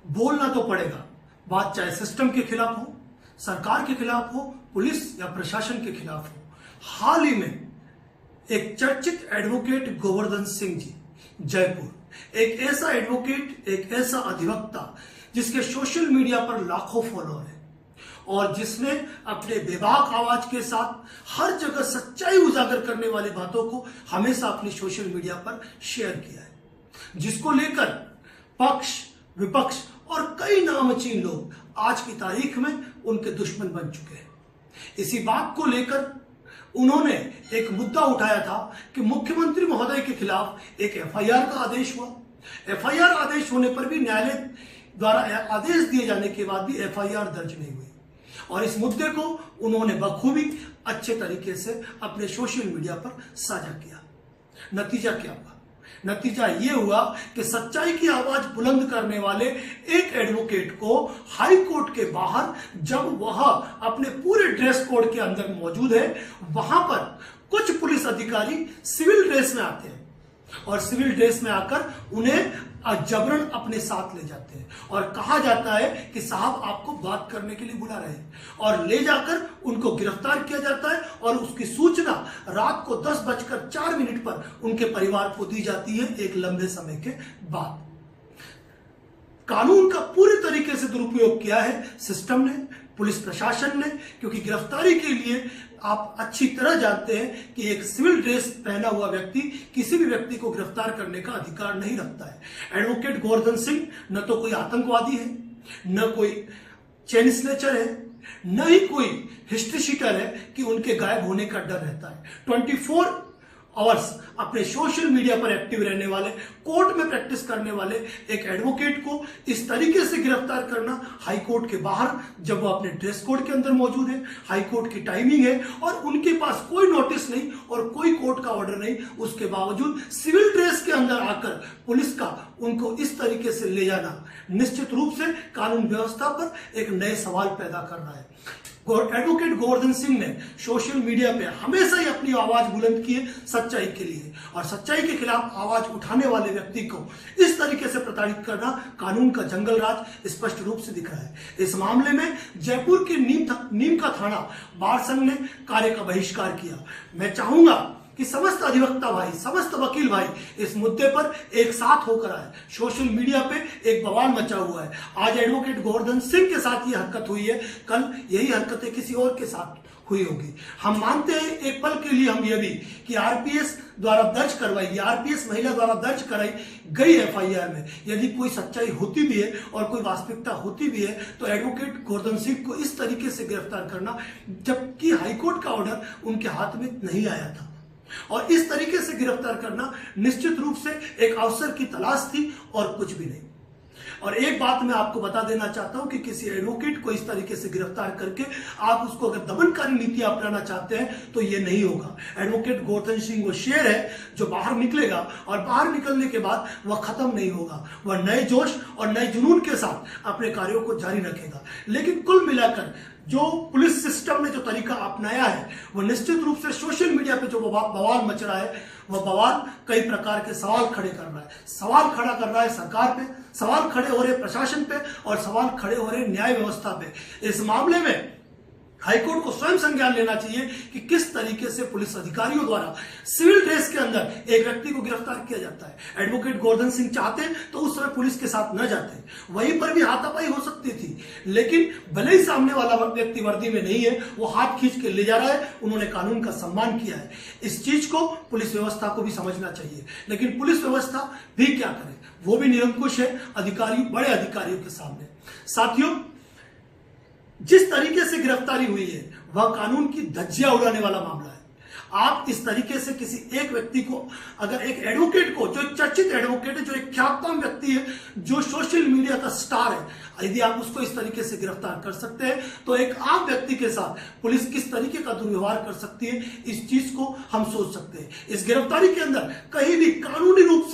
बोलना तो पड़ेगा, बात चाहे सिस्टम के खिलाफ हो, सरकार के खिलाफ हो, पुलिस या प्रशासन के खिलाफ हो। हाल ही में एक चर्चित एडवोकेट गोवर्धन सिंह जी जयपुर, एक ऐसा एडवोकेट, एक ऐसा अधिवक्ता जिसके सोशल मीडिया पर लाखों फॉलोअर हैं और जिसने अपने बेबाक आवाज के साथ हर जगह सच्चाई उजागर करने वाली बातों को हमेशा अपनी सोशल मीडिया पर शेयर किया है, जिसको लेकर पक्ष विपक्ष और कई नामचीन लोग आज की तारीख में उनके दुश्मन बन चुके हैं। इसी बात को लेकर उन्होंने एक मुद्दा उठाया था कि मुख्यमंत्री महोदय के खिलाफ एक एफआईआर का आदेश हुआ। एफआईआर आदेश होने पर भी न्यायालय द्वारा आदेश दिए जाने के बाद भी एफआईआर दर्ज नहीं हुई और इस मुद्दे को उन्होंने बखूबी अच्छे तरीके से अपने सोशल मीडिया पर साझा किया। नतीजा क्या हुआ? नतीजा यह हुआ कि सच्चाई की आवाज बुलंद करने वाले एक एडवोकेट को हाई कोर्ट के बाहर, जब वह अपने पूरे ड्रेस कोड के अंदर मौजूद है, वहां पर कुछ पुलिस अधिकारी सिविल ड्रेस में आते हैं और सिविल ड्रेस में आकर उन्हें जबरन अपने साथ ले जाते हैं और कहा जाता है कि साहब आपको बात करने के लिए बुला रहे हैं और ले जाकर उनको गिरफ्तार किया जाता है और उसकी सूचना रात को 10:04 पर उनके परिवार को दी जाती है एक लंबे समय के बाद। कानून का पूरे तरीके से दुरुपयोग किया है सिस्टम ने, पुलिस प्रशासन ने, क्योंकि गिरफ्तारी के लिए आप अच्छी तरह जानते हैं कि एक सिविल ड्रेस पहना हुआ व्यक्ति किसी भी व्यक्ति को गिरफ्तार करने का अधिकार नहीं रखता है। एडवोकेट गोवर्धन सिंह न तो कोई आतंकवादी है, न कोई चेन स्नेचर है, न ही कोई हिस्ट्री शीटर है कि उनके गायब होने का डर रहता है। 24 आवर्स अपने सोशल मीडिया पर एक्टिव रहने वाले, कोर्ट में प्रैक्टिस करने वाले एक एडवोकेट को इस तरीके से गिरफ्तार करना, हाई कोर्ट के बाहर जब वो अपने ड्रेस कोड के अंदर मौजूद है, हाई कोर्ट की टाइमिंग है और उनके पास कोई नोटिस नहीं और कोई कोर्ट का ऑर्डर नहीं, उसके बावजूद सिविल ड्रेस के अंदर आकर पुलिस का उनको इस तरीके से ले जाना निश्चित रूप से कानून व्यवस्था पर एक नए सवाल पैदा कर रहा है। एडवोकेट गोवर्धन सिंह ने सोशल मीडिया पे हमेशा ही अपनी आवाज बुलंद की है सच्चाई के लिए और सच्चाई के खिलाफ आवाज उठाने वाले व्यक्ति को इस तरीके से प्रताड़ित करना कानून का जंगल राज स्पष्ट रूप से दिख रहा है। इस मामले में जयपुर के नीम का थाना बार संघ ने कार्य का बहिष्कार किया। मैं चाहूंगा कि समस्त अधिवक्ता भाई, समस्त वकील भाई इस मुद्दे पर एक साथ होकर आए। सोशल मीडिया पे एक बवाल मचा हुआ है। आज एडवोकेट गोवर्धन सिंह के साथ ये हरकत हुई है, कल यही हरकतें किसी और के साथ हुई होगी। हम मानते हैं एक पल के लिए हम ये भी कि आरपीएस द्वारा दर्ज करवाई, आरपीएस महिला द्वारा दर्ज कराई गई एफआईआर में यदि कोई सच्चाई होती भी है और कोई वास्तविकता होती भी है तो एडवोकेट गोवर्धन सिंह को इस तरीके से गिरफ्तार करना, जबकि हाईकोर्ट का ऑर्डर उनके हाथ में नहीं आया था, और इस तरीके से गिरफ्तार करना निश्चित रूप से एक अवसर की तलाश थी और कुछ भी नहीं। और एक बात मैं आपको बता देना चाहता हूं कि किसी एडवोकेट को इस तरीके से गिरफ्तार करके आप उसको अगर दमनकारी नीति अपनाना चाहते हैं तो ये नहीं होगा। एडवोकेट गोवर्धन सिंह वो शेर है जो बाहर निकलेगा और बाहर निकलने के बाद वह खत्म नहीं होगा, वह नए जोश और नए जुनून के साथ अपने कार्यों को जारी रखेगा। लेकिन कुल मिलाकर जो पुलिस सिस्टम ने जो तरीका अपनाया है वह निश्चित रूप से सोशल मीडिया पे जो बवाल मच रहा है वह बवाल कई प्रकार के सवाल खड़े कर रहा है। सवाल खड़ा कर रहा है सरकार पे, सवाल खड़े हो रहे प्रशासन पे और सवाल खड़े हो रहे न्याय व्यवस्था पे। इस मामले में हाईकोर्ट को स्वयं संज्ञान लेना चाहिए कि किस तरीके से पुलिस अधिकारियों द्वारा सिविल ड्रेस के अंदर एक व्यक्ति को गिरफ्तार किया जाता है। एडवोकेट गोवर्धन सिंह चाहते तो उस समय पुलिस के साथ न जाते, वहीं पर भी हाथापाई हो सकती थी, लेकिन भले ही सामने वाला व्यक्ति वर्दी में नहीं है, वो हाथ खींच के ले जा रहा है, उन्होंने कानून का सम्मान किया है। इस चीज को पुलिस व्यवस्था को भी समझना चाहिए, लेकिन पुलिस व्यवस्था भी क्या करे, वो भी निरंकुश है अधिकारियों, बड़े अधिकारियों के सामने। साथियों, जिस तरीके से गिरफ्तारी हुई है वह कानून की धज्जियां उड़ाने वाला मामला है। आप इस तरीके से किसी एक व्यक्ति को, अगर एक एडवोकेट को, जो चर्चित एडवोकेट है, जो एक ख्यातनाम व्यक्ति है, जो सोशल मीडिया का स्टार है, यदि आप उसको इस तरीके से गिरफ्तार कर सकते हैं तो एक आम व्यक्ति के साथ पुलिस किस तरीके का दुर्व्यवहार कर सकती है, इस चीज को हम सोच सकते हैं। इस गिरफ्तारी के अंदर कहीं भी कानूनी रूप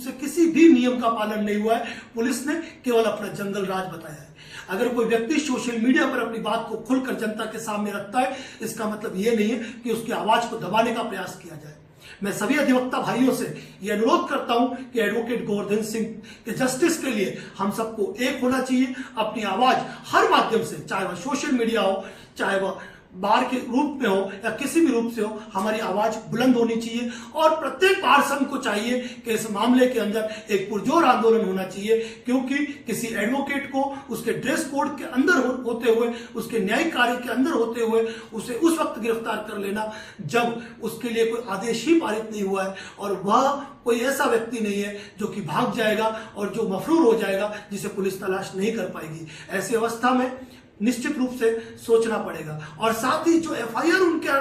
से किसी भी नियम का पालन नहीं हुआ है। पुलिस ने केवल अपना जंगल राज बताया है। अगर कोई व्यक्ति सोशल मीडिया पर अपनी बात को खुलकर जनता के सामने रखता है, इसका मतलब यह नहीं है कि उसकी आवाज को दबाने का प्रयास किया जाए। मैं सभी अधिवक्ता भाइयों से यह अनुरोध करता हूं कि एडवोकेट गोवर्धन सिंह के जस्टिस के लिए हम सबको एक होना चाहिए। अपनी आवाज हर माध्यम से, चाहे वह सोशल मीडिया हो, चाहे वह बार के रूप में हो या किसी भी रूप से हो, हमारी आवाज बुलंद होनी चाहिए। और प्रत्येक बार संघ को चाहिए कि इस मामले के अंदर एक पुरजोर आंदोलन होना चाहिए, क्योंकि किसी एडवोकेट को उसके ड्रेस कोड के अंदर होते हुए, उसके न्यायिक कार्य के अंदर होते हुए उसे उस वक्त गिरफ्तार कर लेना जब उसके लिए कोई आदेश ही पारित नहीं हुआ है और वह कोई ऐसा व्यक्ति नहीं है जो कि भाग जाएगा और जो मफरूर हो जाएगा, जिसे पुलिस तलाश नहीं कर पाएगी। ऐसी अवस्था में निश्चित रूप से सोचना पड़ेगा। और साथ ही जो एफआईआर उनके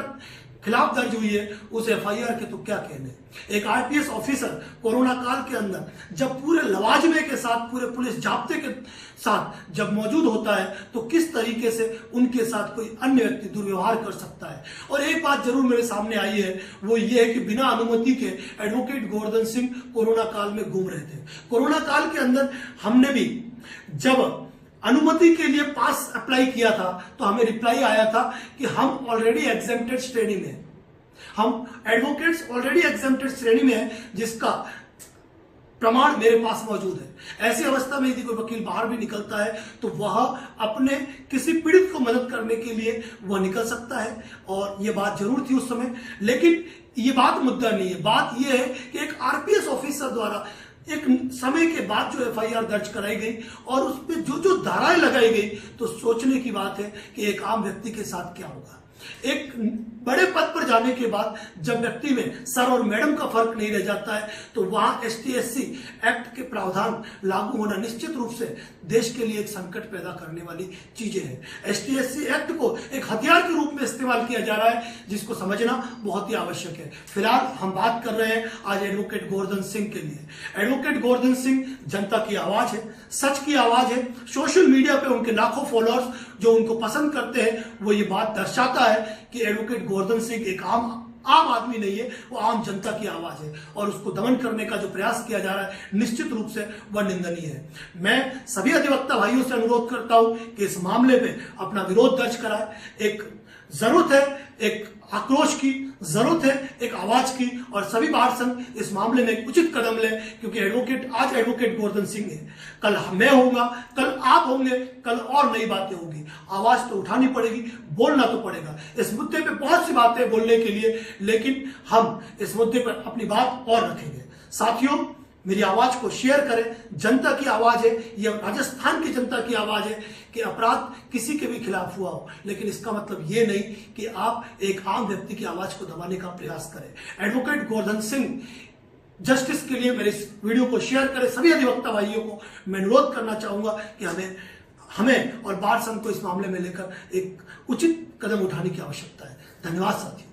खिलाफ दर्ज हुई है, उस एफआईआर के तो क्या कहने। एक आरपीएस ऑफिसर कोरोना काल के अंदर जब पूरे लवाजमे के साथ, पूरे पुलिस जाब्ते के साथ जब मौजूद होता है, तो किस तरीके से उनके साथ कोई अन्य व्यक्ति दुर्व्यवहार कर सकता है। और एक बात जरूर मेरे सामने आई है, वो ये है कि बिना अनुमति के एडवोकेट गोवर्धन सिंह कोरोना काल में घूम रहे थे। कोरोना काल के अंदर हमने भी जब अनुमति के लिए पास अप्लाई किया था तो हमें रिप्लाई आया था कि हम ऑलरेडी एग्जेम्प्टेड श्रेणी में हैं, हम एडवोकेट्स ऑलरेडी एग्जेम्प्टेड श्रेणी में हैं, जिसका प्रमाण मेरे पास मौजूद है। ऐसी अवस्था में यदि कोई वकील बाहर भी निकलता है तो वह अपने किसी पीड़ित को मदद करने के लिए वह निकल सकता है, और यह बात जरूर थी उस समय। लेकिन यह बात मुद्दा नहीं है। बात यह है कि एक आरपीएस ऑफिसर द्वारा एक समय के बाद जो एफआईआर दर्ज कराई गई और उस पर जो जो धाराएं लगाई गई, तो सोचने की बात है कि एक आम व्यक्ति के साथ क्या होगा। एक बड़े पद पर जाने के बाद जब व्यक्ति में सर और मैडम का फर्क नहीं रह जाता है, तो वहां एसटी/एससी एक्ट के प्रावधान लागू होना निश्चित रूप से देश के लिए एक संकट पैदा करने वाली चीजें हैं। एसटी/एससी एक्ट को एक हथियार के रूप में इस्तेमाल किया जा रहा है, जिसको समझना बहुत ही आवश्यक है। फिलहाल हम बात कर रहे हैं आज एडवोकेट गोवर्धन सिंह के लिए। एडवोकेट गोवर्धन सिंह जनता की आवाज है, सच की आवाज है। सोशल मीडिया पे उनके लाखों फॉलोअर्स जो उनको पसंद करते हैं, वो ये बात दर्शाता है कि एडवोकेट गोवर्धन सिंह एक आम आदमी नहीं है, वो आम जनता की आवाज है। और उसको दमन करने का जो प्रयास किया जा रहा है, निश्चित रूप से वह निंदनीय है। मैं सभी अधिवक्ता भाइयों से अनुरोध करता हूं कि इस मामले में अपना विरोध दर्ज कराए। एक जरूरत है, एक आक्रोश की जरूरत है, एक आवाज की, और सभी बार संघ इस मामले में एक उचित कदम ले, क्योंकि आज एडवोकेट गोवर्धन सिंह है, कल मैं होऊंगा, कल आप होंगे, कल और नई बातें होंगी। आवाज तो उठानी पड़ेगी, बोलना तो पड़ेगा। इस मुद्दे पे बहुत सी बातें बोलने के लिए, लेकिन हम इस मुद्दे पर अपनी बात और रखेंगे। साथियों, मेरी आवाज को शेयर करें। जनता की आवाज है, यह राजस्थान की जनता की आवाज है कि अपराध किसी के भी खिलाफ हुआ हो, लेकिन इसका मतलब यह नहीं कि आप एक आम व्यक्ति की आवाज को दबाने का प्रयास करें। एडवोकेट गोवर्धन सिंह जस्टिस के लिए मेरे इस वीडियो को शेयर करें। सभी अधिवक्ता भाइयों को मैं अनुरोध करना चाहूंगा कि हमें और बार संघ को इस मामले में लेकर एक उचित कदम उठाने की आवश्यकता है। धन्यवाद साथियों।